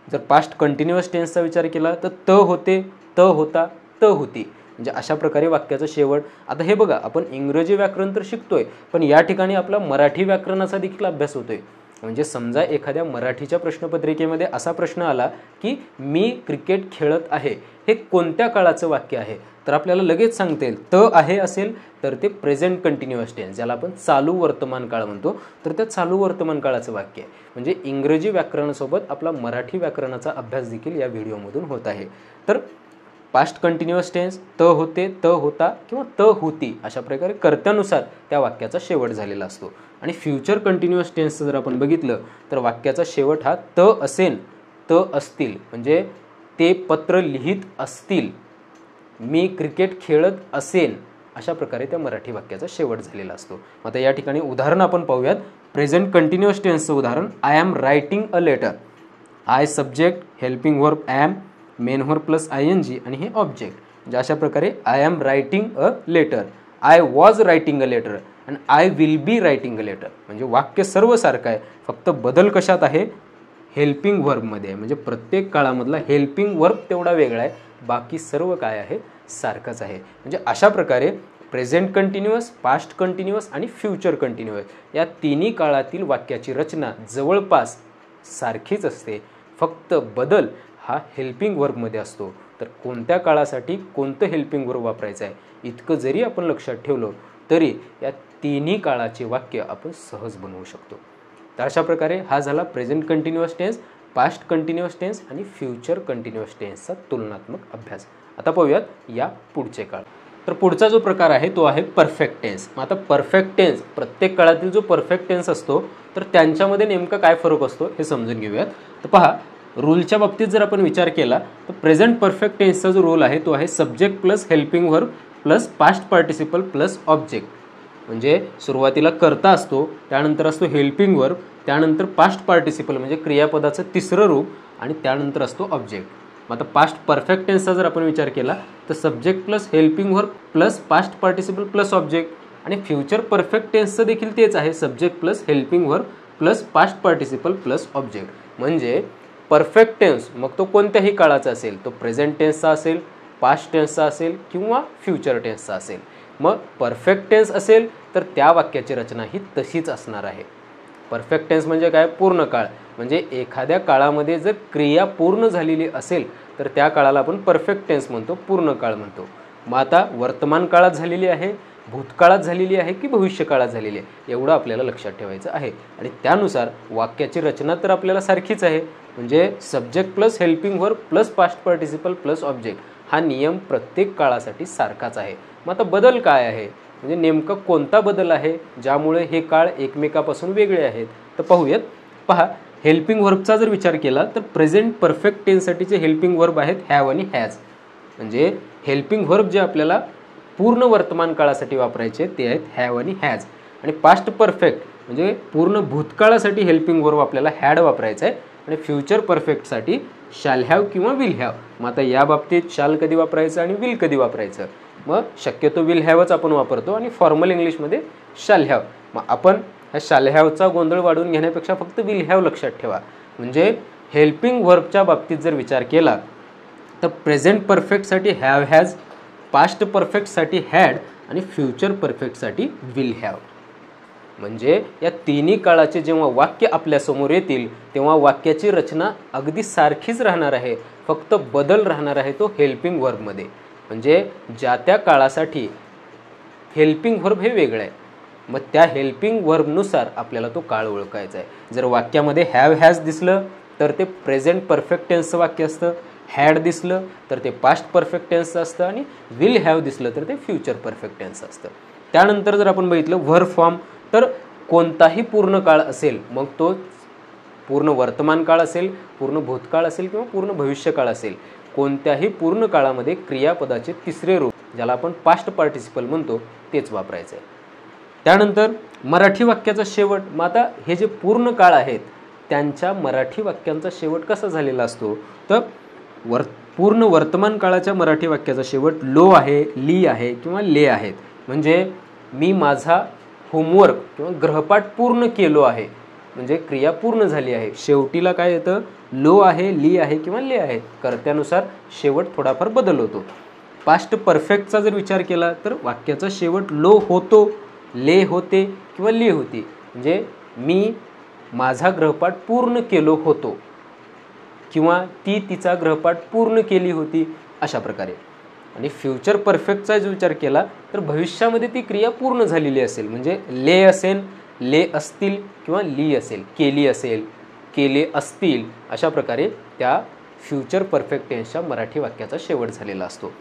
जर पास्ट कंटिन्युअस टेन्सचा विचार केला तर त होते, त होता, त होती, म्हणजे अशा प्रकारे वाक्याचा शेवट. आता हे बघा, आपण इंग्रजी व्याकरण तर शिकतोय, पण या ठिकाणी आपला मराठी व्याकरणाचा देखील अभ्यास होतोय. म्हणजे समजा एखाद्या मराठीच्या प्रश्नपत्रिकेमध्ये असा प्रश्न आला की मी क्रिकेट खेळत आहे, हे कोणत्या काळाचं वाक्य आहे? तर आपल्याला लगेच सांगता येईल, त आहे असेल तर ते प्रेझेंट कंटिन्युअस टेन्स ज्याला आपण चालू वर्तमान काळ म्हणतो, तर त्या चालू वर्तमान काळाचं वाक्य आहे. म्हणजे इंग्रजी व्याकरणासोबत आपला मराठी व्याकरणाचा अभ्यास देखील या व्हिडिओमधून होत आहे. तर पास्ट कंटिन्युअस टेन्स त होते, त होता किंवा त होती अशा प्रकारे कर्त्यानुसार त्या वाक्याचा शेवट झालेला असतो. आणि फ्युचर कंटिन्युअस टेन्सचं जर आपण बघितलं तर वाक्याचा शेवट हा त असेल, त असतील, म्हणजे ते पत्र लिहित असतील, मी क्रिकेट खेळत असेन, अशा प्रकारे त्या मराठी वाक्याचा शेवट झालेला असतो. आता या ठिकाणी उदाहरण आपण पाहूयात. प्रेझेंट कंटिन्युअस टेन्सचं उदाहरण, I am writing a letter. I subject, helping verb am, main verb plus ING आणि हे ऑब्जेक्ट. म्हणजे अशा प्रकारे I am writing a letter, I was writing a letter आणि I will be writing a letter. म्हणजे वाक्य सर्व सारखं आहे, फक्त बदल कशात आहे? हेल्पिंग व्हर्बमध्ये आहे. म्हणजे प्रत्येक काळामधला हेल्पिंग व्हर्ब तेवढा वेगळा आहे, बाकी सर्व काय आहे? सारखंच आहे. म्हणजे अशा प्रकारे प्रेझेंट कंटिन्युअस, पास्ट कंटिन्युअस आणि फ्युचर कंटिन्युअस या तिन्ही काळातील वाक्याची रचना जवळपास सारखीच असते, फक्त बदल हा हेल्पिंग व्हर्बमध्ये असतो. तर कोणत्या काळासाठी कोणतं हेल्पिंग व्हर्ब वापरायचं आहे इतकं जरी आपण लक्षात ठेवलं तरी या तिन्ही काळाचे वाक्य आपण सहज बनवू शकतो. तर अशा प्रकारे हा झाला present continuous tense, past continuous tense आणि फ्युचर कंटिन्युअस टेन्सचा तुलनात्मक अभ्यास. आता पाहूयात या पुढचे काळ. तर पुढचा जो प्रकार आहे तो आहे परफेक्ट टेन्स. मग आता परफेक्ट टेन्स, प्रत्येक काळातील जो परफेक्ट टेन्स असतो तर त्यांच्यामध्ये नेमका काय फरक असतो हे समजून घेऊयात. तर पहा, रूलच्या बाबतीत जर आपण विचार केला तर प्रेझेंट परफेक्ट टेन्सचा जो रोल आहे तो आहे subject plus helping verb plus past participle plus object. म्हणजे सुरुवातीला कर्ता असतो, त्यानंतर असतो हेल्पिंग वर्ब, त्यानंतर पास्ट पार्टिसिपल म्हणजे क्रियापदाचं तिसरं रूप आणि त्यानंतर असतो ऑब्जेक्ट. मग आता पास्ट परफेक्ट टेन्सचा जर आपण विचार केला तर subject plus helping verb plus past participle plus object. आणि फ्युचर परफेक्ट टेन्सचं देखील तेच आहे, subject plus helping verb plus past participle plus object. म्हणजे परफेक्ट टेन्स मग तो कोणत्याही काळाचा असेल, तो प्रेझेंट टेन्सचा असेल, पास्ट टेन्सचा असेल किंवा फ्युचर टेन्सचा असेल. मग परफेक्ट टेन्स असेल तर त्या वाक्याची रचना ही तशीच असणार आहे. परफेक्ट टेन्स म्हणजे काय? पूर्ण काळ. म्हणजे एखाद्या काळामध्ये जर क्रिया पूर्ण झालेली असेल तर त्या काळाला आपण परफेक्ट टेन्स म्हणतो, पूर्ण काळ म्हणतो. मग आता वर्तमान काळात झालेली आहे, भूतकाळात झालेली आहे की भविष्यकाळात झालेली आहे एवढं आपल्याला लक्षात ठेवायचं आहे. आणि त्यानुसार वाक्याची रचना तर आपल्याला सारखीच आहे. म्हणजे subject plus helping verb plus past participle plus object हा नियम प्रत्येक काळासाठी सारखाच आहे. मग आता बदल काय आहे, म्हणजे नेमका कोणता बदल आहे ज्यामुळे हे काळ एकमेकापासून वेगळे आहेत तर पाहूयात. पहा, हेल्पिंग वर्बचा जर विचार केला तर प्रेझेंट परफेक्ट टेन्ससाठीचे हेल्पिंग वर्ब आहेत हॅव आणि हॅज. म्हणजे हेल्पिंग वर्ब जे आपल्याला पूर्ण वर्तमान काळासाठी वापरायचे ते आहेत हॅव आणि हॅज. आणि पास्ट परफेक्ट म्हणजे पूर्ण भूतकाळासाठी हेल्पिंग वर्ब आपल्याला हॅड वापरायचं आहे. आणि फ्युचर परफेक्टसाठी शॅल हॅव किंवा विल हॅव. मग आता या बाबतीत शॅल कधी वापरायचं आणि विल कधी वापरायचं? मग शक्यतो विल हॅवच आपण वापरतो आणि फॉर्मल इंग्लिशमध्ये शॅल हॅव. मग आपण ह्या शॅल हॅवचा गोंधळ वाढवून घेण्यापेक्षा फक्त विल हॅव लक्षात ठेवा. म्हणजे हेल्पिंग वर्बच्या बाबतीत जर विचार केला तर प्रेझेंट परफेक्टसाठी हॅव हॅज, पास्ट परफेक्टसाठी हॅड आणि फ्युचर परफेक्टसाठी विल हॅव. म्हणजे या तिन्ही काळाचे जेव्हा वाक्य आपल्यासमोर येतील तेव्हा वाक्याची रचना अगदी सारखीच राहणार आहे, फक्त बदल राहणार आहे तो हेल्पिंग वर्बमध्ये. म्हणजे ज्या त्या काळासाठी हेल्पिंग वर्ब हे वेगळं आहे, मग त्या हेल्पिंग वर्बनुसार आपल्याला तो काळ ओळखायचा आहे. जर वाक्यामध्ये हॅव हॅज दिसलं तर ते प्रेझेंट परफेक्ट टेन्सचं वाक्य असतं, हॅड दिसलं तर ते पास्ट परफेक्ट टेन्सचं असतं आणि विल हॅव दिसलं तर ते फ्युचर परफेक्ट टेन्सचं असतं. त्यानंतर जर आपण बघितलं वर्ब फॉर्म तर कोणताही पूर्ण काळ असेल, मग तो पूर्ण वर्तमान काळ असेल, पूर्ण भूतकाळ असेल किंवा पूर्ण भविष्यकाळ असेल, कोणत्याही पूर्ण काळामध्ये क्रियापदाचे तिसरे रूप ज्याला आपण पास्ट पार्टिसिपल म्हणतो तेच वापरायचं आहे. त्यानंतर मराठी वाक्याचा शेवट. मग आता हे जे पूर्ण काळ आहेत त्यांच्या मराठी वाक्यांचा शेवट कसा झालेला असतो तर पूर्ण वर्तमान काळाच्या मराठी वाक्याचा शेवट लो आहे, ली आहे किंवा ले आहेत. म्हणजे मी माझा होमवर्क किंवा गृहपाठ पूर्ण केलो आहे, म्हणजे क्रिया पूर्ण झाली आहे. शेवटीला काय येतं? लो आहे, ली आहे किंवा ले आहे. कर्त्यानुसार शेवट थोडाफार बदल होतो. पास्ट परफेक्टचा जर विचार केला तर वाक्याचा शेवट लो होतो, ले होते किंवा ली होती. म्हणजे मी माझा गृहपाठ पूर्ण केलो होतो किंवा ती तिचा गृहपाठ पूर्ण केली होती, अशा प्रकारे. आणि फ्युचर परफेक्टचा जर विचार केला तर भविष्यामध्ये ती क्रिया पूर्ण झालेली असेल, म्हणजे ले असेल, ले असतील किंवा ली असेल, केली असेल, केले असतील, अशा प्रकारे त्या फ्युचर परफेक्ट टेन्सच्या मराठी वाक्याचा शेवट झालेला असतो.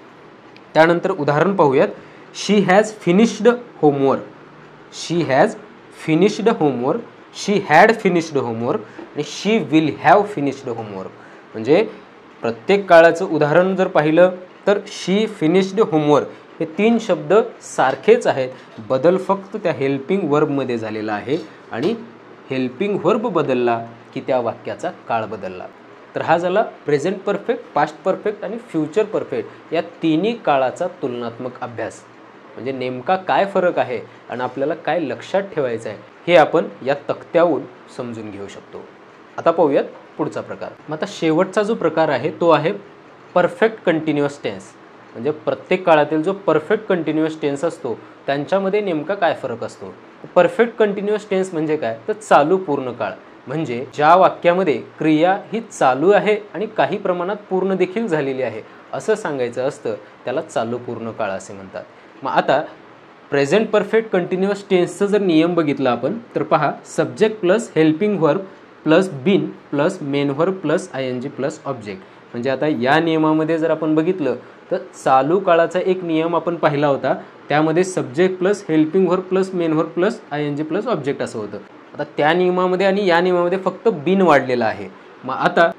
त्यानंतर उदाहरण पाहूयात. She has finished homework, she has finished homework, she had finished homework आणि she will have finished homework. म्हणजे प्रत्येक काळाचं उदाहरण जर पाहिलं तर शी फिनिश्ड होमवर्क हे तीन शब्द सारखेच आहेत, बदल फक्त त्या हेल्पिंग वर्बमध्ये झालेला आहे. आणि हेल्पिंग वर्ब बदलला की त्या वाक्याचा काळ बदलला. तर हा झाला प्रेझेंट परफेक्ट, पास्ट परफेक्ट आणि फ्युचर परफेक्ट या तिन्ही काळाचा तुलनात्मक अभ्यास. म्हणजे नेमका काय फरक आहे आणि आपल्याला काय लक्षात ठेवायचं आहे हे आपण या तक्त्यावरून समजून घेऊ शकतो. आता पाहूयात पुढचा प्रकार. मग आता शेवटचा जो प्रकार आहे तो आहे परफेक्ट कंटिन्युअस टेन्स. म्हणजे प्रत्येक काळातील जो परफेक्ट कंटिन्युअस टेन्स असतो त्यांच्यामध्ये नेमका काय फरक असतो. परफेक्ट कंटिन्युअस टेन्स म्हणजे काय तर चालू पूर्ण काळ. म्हणजे ज्या वाक्यामध्ये क्रिया ही चालू आहे आणि काही प्रमाणात पूर्ण देखील झालेली आहे असं सांगायचं असतं त्याला चालू पूर्ण काळ असे म्हणतात. मग आता प्रेझेंट परफेक्ट कंटिन्युअस टेन्सचा जर नियम बघितला आपण तर पहा, subject plus helping verb plus been plus main verb plus I N G plus object. म्हणजे आता या नियमामध्ये जर आपण बघितलं तर चालू काळाचा एक नियम आपण पाहिला होता, त्यामध्ये subject plus helping verb plus main verb plus ING plus object असं होतं. आता त्या नियमामध्ये आणि या नियमामध्ये फक्त बिन वाढलेला आहे. मग आता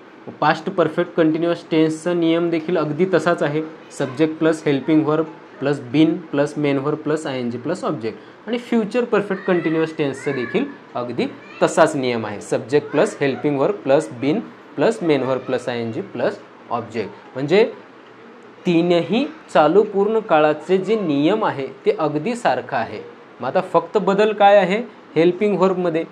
पास्ट परफेक्ट कंटिन्युअस टेन्सचा नियम देखील अगदी तसाच आहे. Subject plus helping verb plus been plus main verb plus ING plus object. आणि फ्युचर परफेक्ट कंटिन्युअस टेन्सचा देखील अगदी तसाच नियम आहे. Subject plus helping verb plus been plus main verb plus ING plus object. म्हणजे तीनही चालू पूर्ण काळाचे जे नियम आहे ते अगदी सारखं आहे. मग आता फक्त बदल काय आहे हेल्पिंग व्हर्बमध्ये.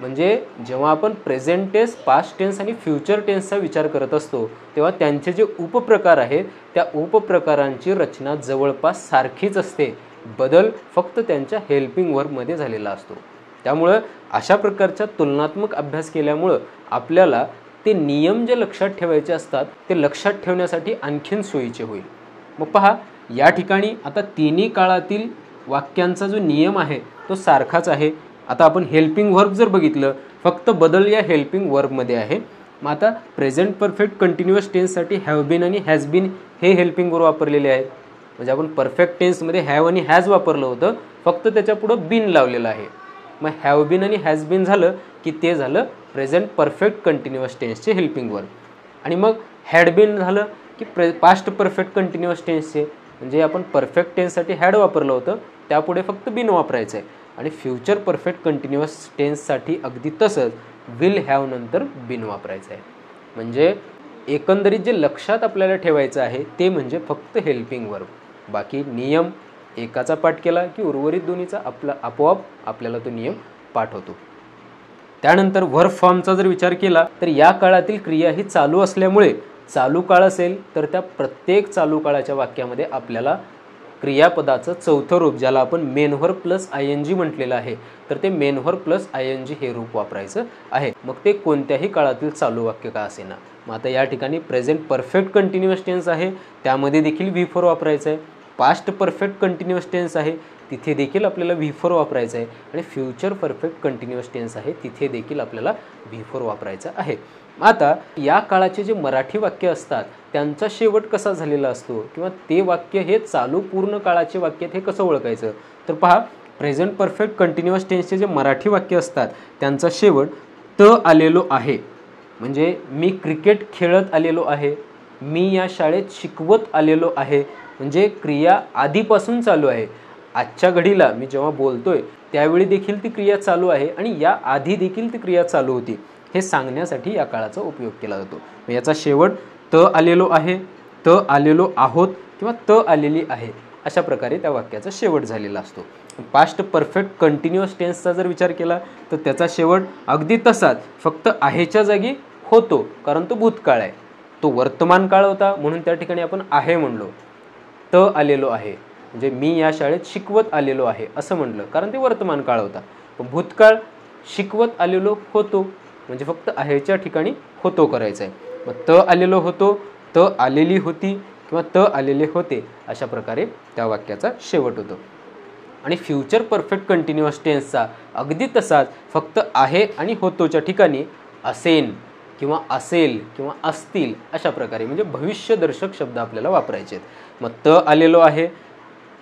म्हणजे जेव्हा आपण प्रेझेंट टेन्स, पास्ट टेन्स आणि फ्युचर टेन्सचा विचार करत असतो तेव्हा त्यांचे जे उपप्रकार आहेत त्या उपप्रकारांची रचना जवळपास सारखीच असते. बदल फक्त त्यांच्या हेल्पिंग व्हर्बमध्ये झालेला असतो. त्यामुळं अशा प्रकारच्या तुलनात्मक अभ्यास केल्यामुळं आपल्याला ते नियम जे लक्षात ठेवायचे असतात ते लक्षात ठेवण्यासाठी आणखीन सोयीचे होईल. मग पहा या ठिकाणी आता तिन्ही काळातील वाक्यांचा जो नियम आहे तो सारखाच आहे. आता आपण हेल्पिंग व्हर्ब जर बघितलं फक्त बदल या हेल्पिंग व्हर्बमध्ये आहे. मग आता प्रेझेंट परफेक्ट कंटिन्युअस टेन्ससाठी हॅव बीन आणि हॅज बीन हे हेल्पिंग व्हर्ब वापरलेले आहेत. म्हणजे आपण परफेक्ट टेन्समध्ये हॅव आणि हॅज वापरलं होतं, फक्त त्याच्या पुढं बीन लावलेलं आहे. मग हॅव बीन आणि हॅज बीन झालं की ते झालं प्रेझेंट परफेक्ट कंटिन्युअस टेन्सचे हेल्पिंग व्हर्ब. आणि मग हॅड बीन झालं की पास्ट परफेक्ट कंटिन्युअस टेन्सचे. म्हणजे आपण परफेक्ट टेन्ससाठी हॅड वापरलं होतं त्यापुढे फक्त बीन वापरायचं आहे. आणि फ्युचर परफेक्ट कंटिन्युअस टेन्ससाठी अगदी तसंच विल हॅव नंतर बीन वापरायचं आहे. म्हणजे एकंदरीत जे लक्षात आपल्याला ठेवायचं आहे ते म्हणजे फक्त हेल्पिंग व्हर्ब. बाकी नियम एकाचा पाठ केला की उर्वरित दोन्हीचा आपोआप आपल्याला तो नियम पाठ होतो. त्यानंतर व्हर्ब फॉर्मचा जर विचार केला तर या काळातील क्रिया ही चालू असल्यामुळे चालू काळ असेल तर त्या प्रत्येक चालू काळाच्या वाक्यामध्ये आपल्याला क्रियापदाचं चौथं रूप ज्याला आपण मेन व्हर्ब प्लस आयएनजी म्हटलेलं आहे तर ते मेन व्हर्ब प्लस आयएनजी हे रूप वापरायचं आहे. मग ते कोणत्याही काळातील चालू वाक्य का असेना. मग आता या ठिकाणी प्रेझेंट परफेक्ट कंटिन्युअस टेन्स आहे त्यामध्ये देखील V4 वापरायचं आहे. पास्ट परफेक्ट कंटिन्युअस टेन्स आहे तिथे देखील आपल्याला V4 वापरायचं आहे. आणि फ्युचर परफेक्ट कंटिन्युअस टेन्स आहे तिथे देखील आपल्याला V4 वापरायचं आहे. आता या काळाचे जे मराठी वाक्य असतात त्यांचा शेवट कसा झालेला असतो किंवा ते वाक्य हे चालू पूर्ण काळाचे वाक्य हे कसं ओळखायचं. तर पहा प्रेझेंट परफेक्ट कंटिन्युअस टेन्सचे जे मराठी वाक्य असतात त्यांचा शेवट त आलेलो आहे. म्हणजे मी क्रिकेट खेळत आलेलो आहे, मी या शाळेत शिकवत आलेलो आहे. म्हणजे क्रिया आधीपासून चालू आहे. आजच्या घडीला मी जेव्हा बोलतोय त्यावेळी देखील ती क्रिया चालू आहे आणि या आधी देखील ती क्रिया चालू होती हे सांगण्यासाठी या काळाचा उपयोग केला जातो. याचा शेवट त आलेलो आहे, त आलेलो आहोत किंवा त आलेली आहे अशा प्रकारे त्या वाक्याचा शेवट झालेला असतो. पास्ट परफेक्ट कंटिन्युअस टेन्सचा जर विचार केला तर त्याचा शेवट अगदी तसाच फक्त आहेच्या जागी होतो कारण तो भूतकाळ आहे. तो वर्तमान काळ होता म्हणून त्या ठिकाणी आपण आहे म्हणलो. त आलेलो आहे म्हणजे मी या शाळेत शिकवत आलेलो आहे असं म्हणलं कारण ते वर्तमान काळ होता. पण भूतकाळ शिकवत आलेलो होतो म्हणजे फक्त आहेच्या ठिकाणी होतो करायचं आहे. मग त आलेलो होतो, त आलेली होती किंवा त आलेले होते अशा प्रकारे त्या वाक्याचा शेवट होतो. आणि फ्युचर परफेक्ट कंटिन्युअस टेन्सचा अगदी तसाच फक्त आहे आणि होतोच्या ठिकाणी असेन किंवा असेल किंवा असतील अशा प्रकारे म्हणजे भविष्यदर्शक शब्द आपल्याला वापरायचे आहेत. मग त आलेलो आहे,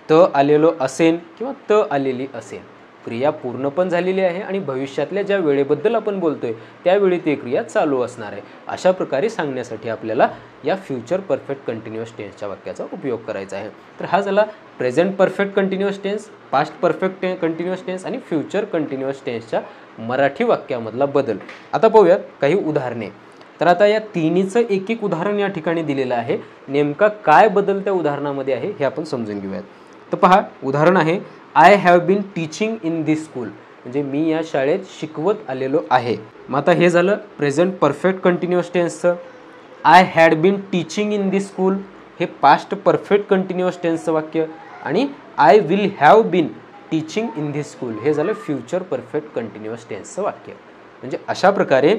त आलेलो असेन किंवा त आलेली असेल. क्रिया पूर्ण पण झालेली आहे आणि भविष्यातल्या ज्या वेळेबद्दल आपण बोलतोय त्यावेळी ती क्रिया चालू असणार आहे अशा प्रकारे सांगण्यासाठी आपल्याला या फ्युचर परफेक्ट कंटिन्युअस टेन्सच्या वाक्याचा उपयोग करायचा आहे. तर हा झाला present perfect continuous tense, past perfect continuous tense आणि फ्युचर कंटिन्युअस टेन्सच्या मराठी वाक्यामधला बदल. आता पाहूयात काही उदाहरणे. तर आता या तिन्हीचं एक एक उदाहरण या ठिकाणी दिलेलं आहे. नेमका काय बदल त्या उदाहरणामध्ये आहे हे आपण समजून घेऊयात. तर पहा उदाहरण आहे I have been teaching in this school म्हणजे मी या शाळेत शिकवत आलेलो आहे. मग आता हे झालं प्रेझेंट परफेक्ट कंटिन्युअस टेन्सचं. I had been teaching in this school हे पास्ट परफेक्ट कंटिन्युअस टेन्सचं वाक्य. आणि I will have been teaching in this school हे झालं फ्युचर परफेक्ट कंटिन्युअस टेन्सचं वाक्य. म्हणजे अशा प्रकारे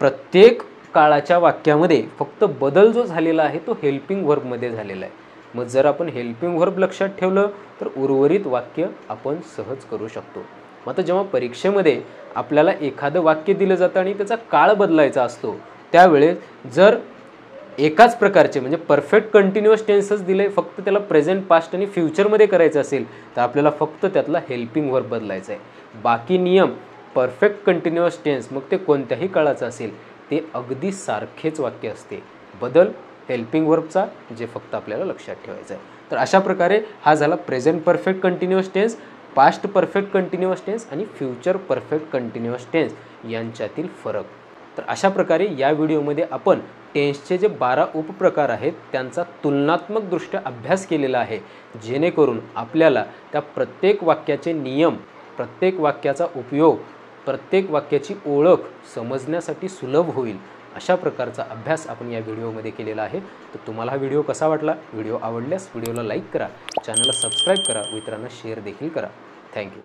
प्रत्येक काळाच्या वाक्यामध्ये फक्त बदल जो झालेला आहे तो हेल्पिंग व्हर्बमध्ये झालेला आहे. मग जर आपण हेल्पिंग व्हर्ब लक्षात ठेवलं तर उर्वरित वाक्य आपण सहज करू शकतो. मग आता जेव्हा परीक्षेमध्ये आपल्याला एखादं वाक्य दिलं जातं आणि त्याचा काळ बदलायचा असतो त्यावेळेस जर एकाच प्रकारचे म्हणजे परफेक्ट कंटिन्युअस टेन्सच दिले, फक्त त्याला प्रेझेंट, पास्ट आणि फ्युचरमध्ये करायचं असेल तर आपल्याला फक्त त्यातला हेल्पिंग वर्ब बदलायचा आहे. बाकी नियम परफेक्ट कंटिन्युअस टेन्स मग ते कोणत्याही काळाचं असेल ते अगदी सारखेच वाक्य असते. बदल हेल्पिंग वर्बचा, जे फक्त आपल्याला लक्षात ठेवायचं आहे. तर अशा प्रकारे हा झाला present perfect continuous tense, past perfect continuous tense आणि फ्युचर परफेक्ट कंटिन्युअस टेन्स यांच्यातील फरक. तर अशा प्रकारे या व्हिडिओमध्ये आपण टेन्सचे जे 12 उपप्रकार आहेत त्यांचा तुलनात्मकदृष्ट्या अभ्यास केलेला आहे, जेणेकरून आपल्याला त्या प्रत्येक वाक्याचे नियम, प्रत्येक वाक्याचा उपयोग, प्रत्येक वाक्याची ओळख समजण्यासाठी सुलभ होईल अशा प्रकारचा अभ्यास आपण या व्हिडिओमध्ये केलेला आहे. तर तुम्हाला हा व्हिडिओ कसा वाटला? व्हिडिओ आवडल्यास व्हिडिओला लाईक करा, चॅनलला सबस्क्राईब करा, मित्रांना शेअर देखील करा. थँक्यू.